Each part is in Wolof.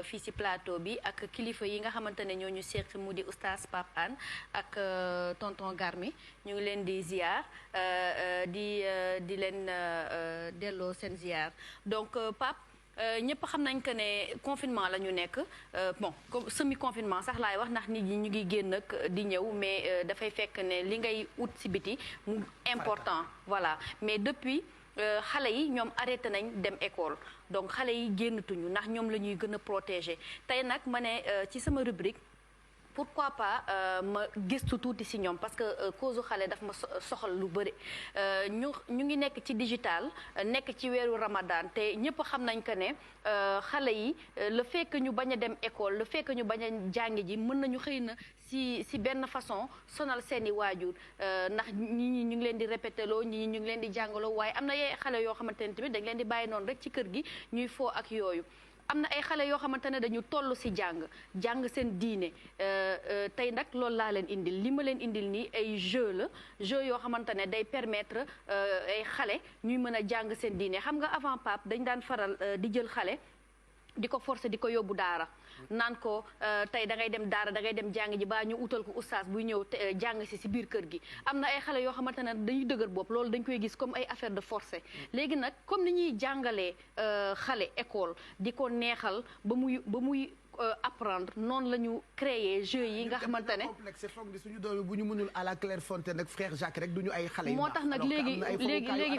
fii ci plateau bi ak kilifa yi nga xamante ne ñoo ñu seq mu di oustaz Pape Hann ak tonton Garmi ñu ngi leen di ziar di leen delloo seen ziar donc Pape. ñëpp xam nañ que ne confinement la ñu nekk bon semi confinement sax laay wax ndax nit ñi ñu ngi génn ak di ñëw mais dafay fekk ne li ngay ut ci biti mu important voilà mais depuis xale yi ñoom arrêté nañ dem école donc xale yi génnatuñu ndax ñoom la ñuy gën a protéger tey nag ma ne ci sama rubrique pourquoi pas ma gëstu tuuti ci ñoom parce que cause xale daf ma soxal lu bëri ñu ngi nekk ci digital nekk ci weeru Ramadan te ñëpp xam nañ que ne xale yi le fait que ñu bañ a dem école le fait que ñu bañ a jàngi ji mën nañu xëy na ci benn façon sonal seeni waajur ndax ñi ñu ngi leen di répété loo ñi ñu ngi leen di jàngaloo waaye am na yee xale yoo xamante ne tamit dañ leen di bàyyi noonu rek ci kër gi ñuy foo ak yooyu. am na ay xale yoo xamante ne dañu toll ci jàng seen diine tey nag loolu laa leen indil li ma leen indil nii ay jeu yoo xamante ne day permettre ay xale ñuy mën a jàng seen diine xam nga avant Pape dañ daan faral di jël xale di ko forcer di ko yóbbu daara naan ko tey da ngay dem daara da ngay dem jàng ji baa ñu utal ko oustaz buy ñëw jàng ci biir kër gi am na ay xale yoo xamante ne dañuy dëgër bopp loolu dañ koy gis comme ay affaire de forcé léegi nag comme ni ñuy jàngalee xale école di ko neexal ba muy apprendre noonu la ñu créer jeu yi nga xamante ne complexe foog ni suñu doom bu ñu mënul à la Clairefontaine ak frère Jacques rek duñu ay xale moo tax nag léegi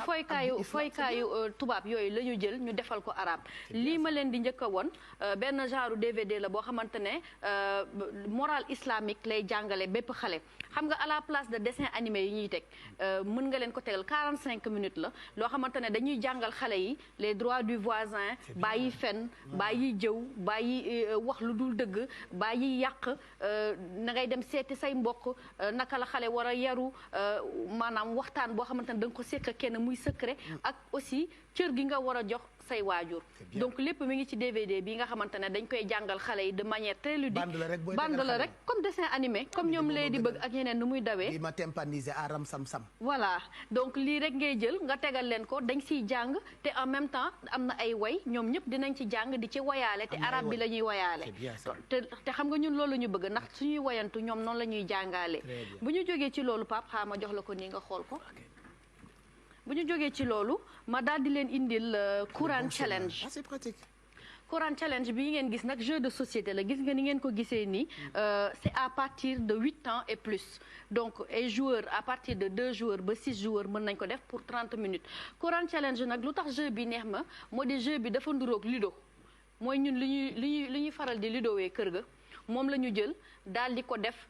fooykaayu tubaab yooyu la ñu jël ñu defal ko arabe lii ma leen di njëkk a won benn genre DVD la boo xamante ne morale islamique lay jàngale bépp xale xam nga à la place de dessin animé yi ñuy teg mën nga leen ko tegal 45 minutes la loo xamante ne dañuy jàngal xale yi les droits du voisin bàyyi fen bàyyi jëw bàyyi wax lu dul dëgg bàyyi yàq na ngay dem seeti say mbokk naka la xale war a yaru maanaam waxtaan boo xamante ne da nga ko sekk kenn muy secret ak aussi cër gi nga war a jox say waajur donc lépp mi ngi ci DVD bi nga xamante ne dañ koy jàngal xale yi de manière très ludique bande la rek comme dessin animé comme ñoom lee di bëgg ak ñeneen nu muy dawee ma tympanisé aram sam-sam voilà donc lii rek ngay jël nga tegal leen ko dañ siy jàng te en même temps am na ay way ñoom ñëpp dinañ ci jàng di ci wayaale te arabe bi la ñuy wayaale te xam nga ñun loolu ñu bëgg ndax suñuy wayantu ñoom noonu la ñuy jàngaale bu ñu jógee ci loolu Pape xaama jox la ko nii nga xool ko bu ñu jógee ci loolu ma daal di leen indil Quran Challenge c'est pratique Quran Challenge bii ngeen gis nag jeu de société la gis nga ni ngeen ko gisee nii c'est à partir de 8 ans et plus donc ay joueurs à partir de 2 joueurs ba 6 joueurs mën nañ ko def pour 30 minutes Quran Challenge nag lu tax jeu bi neex ma moo di jeu bi dafa nduroog Ludo mooy ñun li ñuy faral di ludowee kër ga moom la ñu jël daal di ko def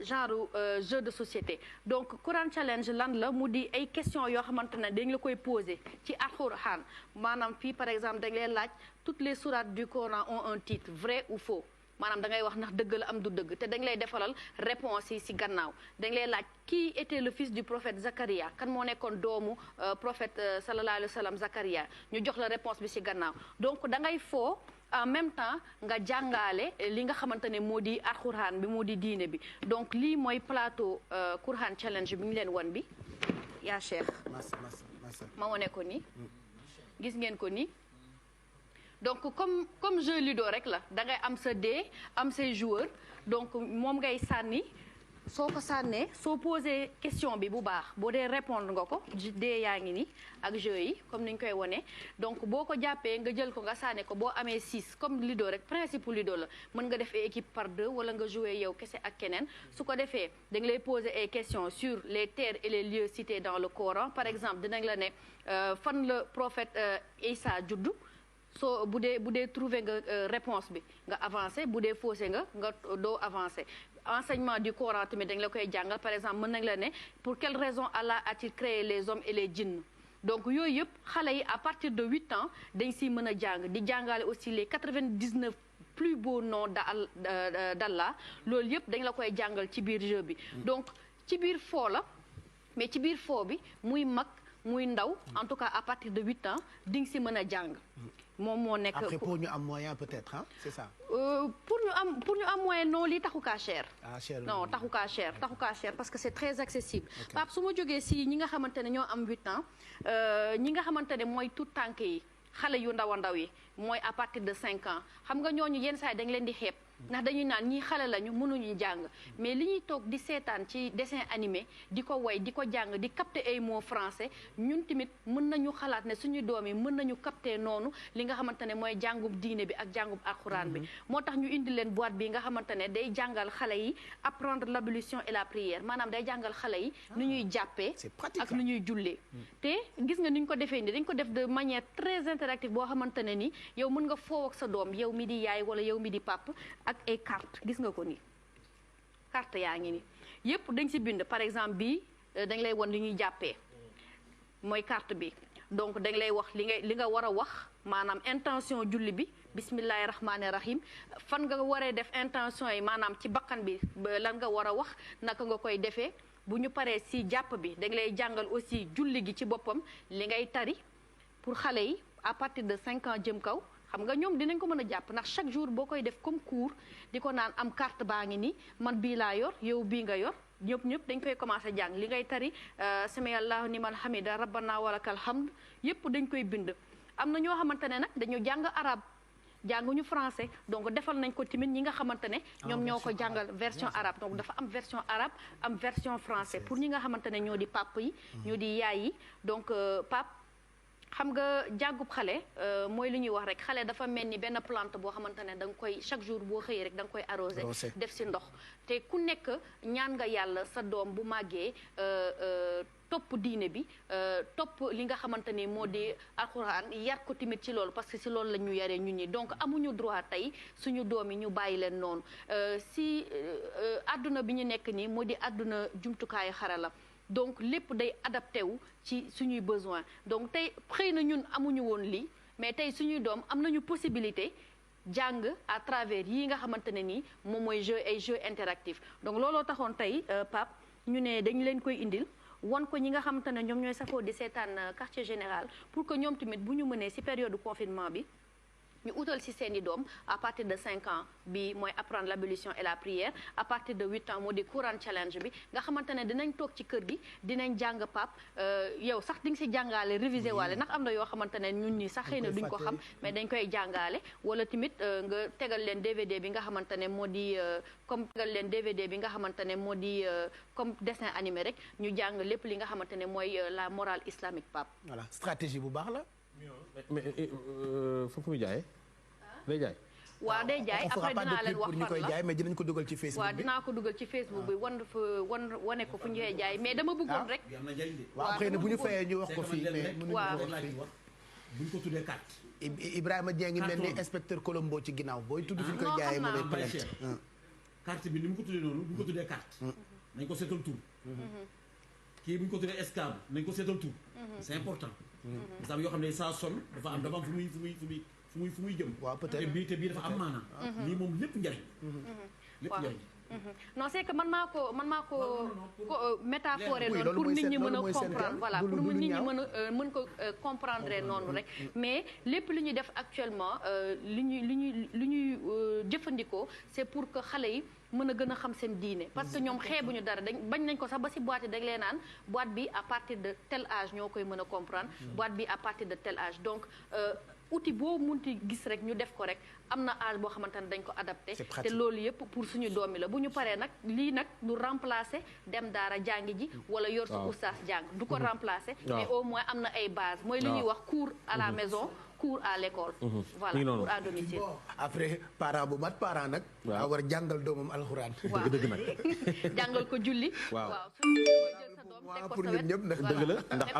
genre jeu de société donc Quran Challenge lan la mu di ay questions yoo xamante ne dañ la koy poser ci Alxuraan maanaam fii par exemple dañ lay laaj toutes les sourates du Coran ont un titre vrai ou faux maanaam da ngay wax ndax dëgg la am du dëgg te dañ lay defalal réponse yi ci gannaaw dañ lay laaj qui était le fils du prophète Zacharia kan moo nekkoon doomu prophète sallallahu alayhi wa sallam Zacharia ñu jox la réponse bi ci gannaaw donc da ngay foo en même temps nga jàngaale li nga xamante ne moo di alxuraan bi moo di diine bi donc lii mooy plateau Quran Challenge bi ñu leen wan bi yaa Cheikh ma wane ko nii gis ngeen ko nii donc comme jeu Ludo rek la da ngay am sa dé am say joueurs donc moom ngay sànni soo ko sànnee soo posé question bi bu baax boo dee répondre nga ko dee yaa ngi ni ak jeu yi comme ni ñu koy wone donc boo ko jàppee nga jël ko nga sànni ko boo amee 6 comme Ludo rek principe Ludo la mën nga def équipe par 2 wala nga jouer yow kese ak keneen su ko defee da nga lay poser ay questions sur les terres et les lieux cités dans le Coran par exemple dinañ la ne fan la prophète Isa juddu soo bu dee trouver nga réponse bi nga avancé bu dee faussé nga doo avancé enseignement du Coran tamit dañ la koy jàngal par exemple mën nañ la ne pour quelle raison Allah a-t-il créé les hommes et les djinns donc yooyu yëpp xale yi à partir de 8 ans dañ siy mën a jàng di jàngale aussi les 99 plus beaux noms d'Allah loolu yëpp dañ la koy jàngal ci biir jeu bi donc ci biir foo la mais ci biir foo bi muy mag muy ndaw en tout cas à partir de 8 ans di nga si mën a jàng moom moo nekk après pour ñu am moyen peut-être hein c'est ça. pour ñu am moyen non lii taxu kaa cher. ah cher non taxu kaa cher parce que c'est très accessible. Pape su ma jógee si ñi nga xamante ne ñoo am 8 ans ñi nga xamante ne mooy tout tànk yi xale yu ndaw a ndaw yi mooy à partir de 5 ans xam nga ñooñu yenn saa yi dañ leen di xeeb ndax dañuy naan ñii xale lañu mënuñu jàng mais li ñuy toog di seetaan ci dessin animé di ko way di ko jàng di capter ay mots français ñun tamit mën nañu xalaat ne suñu doom yi mën nañu capter noonu li nga xamante ne mooy jàngum diine bi ak jàngum alxuraan bi moo tax ñu indi leen boîte bi nga xamante ne day jàngal xale yi apprendre l'ablution et la prière maanaam day jàngal xale yi nu ñuy jàppee ak nu ñuy jullee te gis nga ni ñu ko defee ni dañ ko def de manière très interactive boo xamante ne ni yow mën nga foow ak sa doom yow mi di yaay wala yow mi di pap ak ay carte gis nga ko ni carte yaa ngi ni yëpp dañ ci bind par exemple bii dañ lay won li ñuy jàppee mooy carte bi donc dañ lay wax li nga war a wax maanaam intention julli bi bismillahi rahmaani rahim fan nga waree def intention yi maanaam ci bakkan bi lan nga war a wax naka nga koy defee bu ñu paree ci jàpp bi dañ lay jàngal aussi julli gi ci boppam li ngay tari pour xale yi à partir de 5 ans jëm kaw xam nga ñoom dinañ ko mën a jàpp ndax chaque jour boo koy def comme cours di ko naan am carte baa ngi nii man bii laa yor yow bii nga yor ñëpp dañ koy commencé jàng li ngay tari sami allahu niman hamida rabbana walakal hamd yëpp dañ koy bind am na ñoo xamante ne nag dañu jàng arabe jànguñu français donc defal nañ ko tamit ñi nga xamante ne ñoom ñoo ko jàngal version arabe donc dafa am version arabe am version français pour ñi nga xamante ne ñoo di pap yi ñoo di yaay yi donc pap xam nga jàngub xale mooy li ñuy wax rek xale dafa mel ni benn plante boo xamante ne da nga koy chaque jour boo xëyee rek da nga koy arrosé def ci ndox te ku nekk ñaan nga yàlla sa doom bu màggee topp diine bi topp li nga xamante ni moo di alxuraan yar ko tamit ci loolu parce que ci loolu la ñu yaree ñun ñi donc amuñu droit tey suñu doom yi ñu bàyyi leen noonu ci àdduna bi ñu nekk nii moo di àdduna jumtukaayu xarala donc lépp day adapté wu ci suñuy besoin donc tey xëy na ñun amuñu woon lii mais tey suñuy doom am nañu possibilité jàng à travers yii nga xamante ne nii moom mooy jeu ay jeux interactifs donc looloo taxoon tey Pape ñu ne dañu leen koy indil wan ko ñi nga xamante ne ñoom ñooy safoo di seetaan quartier général pour que ñoom tamit bu ñu mënee ci période de confinement bi ñu utal ci seeni doom à partir de 5 ans bi mooy apprendre l'ablution et la prière à partir de 8 ans moo di Coran challenge bi nga xamante ne dinañ toog ci kër gi dinañ jàng pap yow sax di nga ci jàngaale réviser waale ndax am na yoo xamante ne ñun ñi sax xëy na duñ ko xam mais dañ koy jàngaale wala tamit nga tegal leen DVD bi nga xamante ne moo di comme tegal leen DVD bi nga xamante ne moo di comme dessin animé rek ñu jàng lépp li nga xamante ne mooy la morale islamique pap voilà stratégie bu baax la mais fu muy jaayee day jaay waaw day jaay après dinaa leen wax ñu koy jaay mais dinañ ko dugal ci Facebook bi waaw dinaa ko dugal ci Facebook bi wane ko fu ñu koy jaay mais dama bëggoon rek waaw xëy na bu ñu fayee ñu wax ko fii mais mënuñu waaw buñ ko tuddee carte Ibrahima Dieng ngi mel ni inspecteur Colombo ci ginnaaw booy tudd fi ñu koy jaayee mu lay plainte carte bi ni mu ko tuddee noonu bu ñu ko tuddee carte nañ ko seetal tur kii bu ñu ko tuddee escable nañ ko seetal tur c'est important parce que yoo xam ne saa son dafa am fu muy jëm. waaw peut-être te bii dafa am maanaam. lii moom lépp njariñ. lépp njariñ. non c'est que man maa ko métaphore noonu pour nit ñi mën a comprendre voilà pour nit ñi mën ko comprendre noonu rek mais lépp li ñuy def actuellement li ñuy jëfandikoo c'est pour que xale yi mën a gën a xam seen diine parce que ñoom xeebuñu dara bañ nañ ko sax ba ci boîte yi dañ leen naan boîte bi à partir de tel âge ñoo koy mën a comprendre boîte bi à partir de tel âge donc outil boo munti gis rek ñu def ko rek am na âge boo xamante ne dañ ko adapté te loolu yëpp pour suñu doomi la bu ñu paree nag lii nag du remplacer dem daara jàngi ji wala yor sa oustaz jàng du ko remplacer mais au moins am na ay base mooy li ñuy wax cours à la maison cours à l'école voilà cours à domicile après parent bu mat parent nag a war a jàngal doomam alxuraan waaw dëgg nag jàngal ko julli waaw pour ñun ñëpp nag dëgg la ndax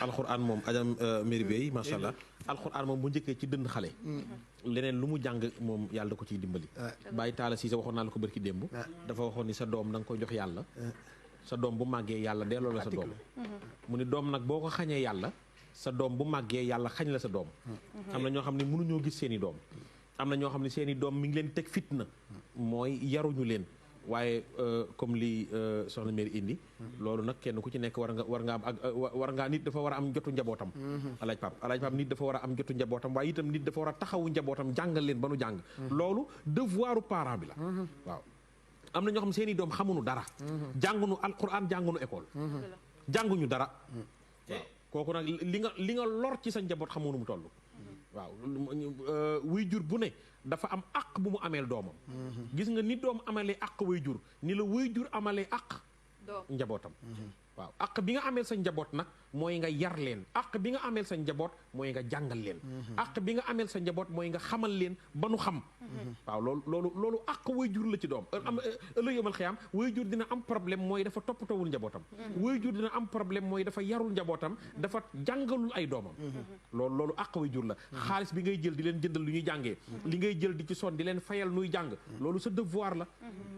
alxuraan moom ajam mairie bay macha allah alxuraan moom bu njëkkee ci dënd xale leneen lu mu jàng moom yàlla da ko ciy dimbali bàyyi taala si sa waxoon naa la ko bërki démb dafa waxoon ni sa doom da nga koy jox yàlla sa doom bu màggee yàlla delloo la sa doom mu ni doom nag boo ko xañee yàlla sa doom bu màggee yàlla xañ la sa doom am na ñoo xam ne mënuñoo gis seen i doom am na ñoo xam ne seen i doom mi ngi leen teg fitna mooy yaruñu leen waaye comme li soxna Mary indi loolu nag kenn ku ci nekk war ngaa nit dafa war a am jotu njabootam alaaj pap nit dafa war a am jotu njabootam waaye itam nit dafa war a taxawu njabootam jàngal leen ba nu jàng loolu devoiru parent bi la waaw am na ñoo xam seen i doom xamuñu dara jàngunu alquran jàngunu école jànguñu dara waaw kooku nag li nga lor ci sa njaboot xamoonu mu toll waaw wuy jur bu ne dafa am àq bu mu ameel doomam gis nga ni doom amalee àq wuy jur ni la wuy jur amalee àq njabootam waaw àq bi nga ameel sa njaboot nag mooy nga yar leen àq bi nga ameel sa njaboot mooy nga jàngal leen àq bi nga ameel sa njaboot mooy nga xamal leen ba nu xam waaw loolu àq way jur la ci doom ëllëg yomal xiyaam way jur dina am problème mooy dafa toppatoowul njabootam way jur dina am problème mooy dafa yarul njabootam dafa jàngalul ay doomam loolu àq way jur la xaalis bi ngay jël di leen jëndal lu ñuy jàngee li ngay jël di ci son di leen fayal nuy jàng loolu sa devoir la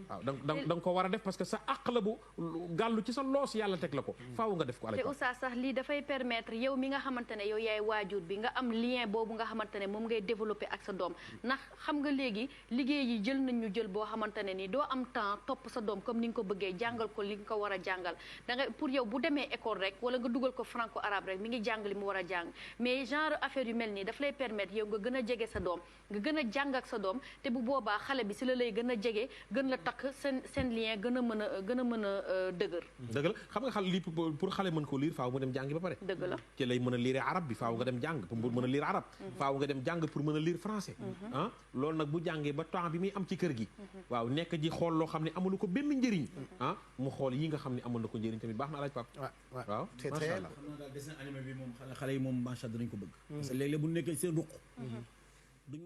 waaw da nga ko war a def parce que sa àq la bu gàllu ci sa loos yàlla teg la ko faaw nga def ko te oustaz sax lii dafay permettre yow mi nga xamante ne yow yaay waajur bi nga am lien boobu nga xamante ne moom ngay développer ak sa doom ndax xam nga léegi liggéey yi jël nañ ñu jël boo xamante ne ni doo am temps topp sa doom comme ni nga ko bëggee jàngal ko li nga ko war a jàngal da nga pour yow bu demee école rek wala nga dugal ko franco arabe rek mi ngi jàng li mu war a jàng mais genre affaire yu mel nii daf lay permettre yow nga gën a jege sa doom nga gën a jàng ak sa doom te bu boobaa xale bi si la lay gën a jege gën la takk seen lien gën a mën a dëgër dëgg la xam nga xale lii pour xale mën ko liir faaw mu dem jàngi ba pare dëgg la ci lay mën a liire arab bi faaw nga dem jàng pour mën a liir arab faaw nga dem jàng pour mën a liir français ah loolu nag bu jàngee ba temps bi muy am ci kër gi waaw nekk ji xool loo xam ne amalu ko benn njëriñ ah mu xool yi nga xam ne amal na ko njëriñ tamit baax na alaaj pap waaw macha allah xam naa daal dessin animé bi moom xale yi moom macha allah dinañ ko bëgg parce que léeg-léeg bu nekkee seen ruq duñu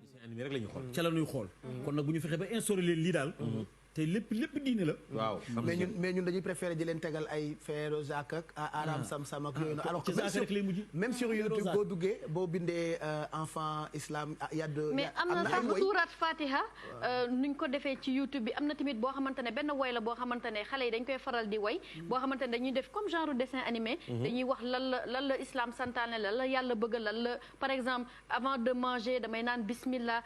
dessin animé rek la ñuy xool ca la ñuy xool kon nag bu ñu fexee ba instauré leen lii daal te lépp diine la. waaw mais ñun dañuy préférer di leen tegal ay Féero Jacques ak Aram Sam ak yooyu noonu. alors que même sur YouTube boo duggee boo bindee enfant islam y a de. mais am na sax suuraat Fatiha nuñ ko defee ci YouTube bi am na tamit boo xamante ne benn woy la boo xamante ne xale yi dañ koy faral di woy boo xamante ne dañuy def comme genre dessin animé. dañuy wax lan la islam santaane lan la yàlla bëgg lan la par exemple avant de manger damay naan bismillah.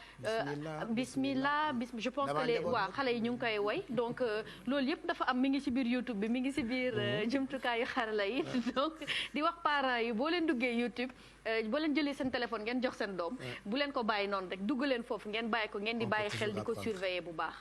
bismillah je pense que les waaw xale yi ñu ngi koy way donc loolu yëpp dafa am mi ngi ci biir YouTube bi mi ngi ci biir jumtukaayu xarala yi donc di wax parents yi boo leen duggee YouTube boo leen jëlee seen téléphone ngeen jox seen doom bu leen ko bàyyi noonu rek dugg leen foofu ngeen bàyyi ko ngeen di bàyyi xel di ko surveiller bu baax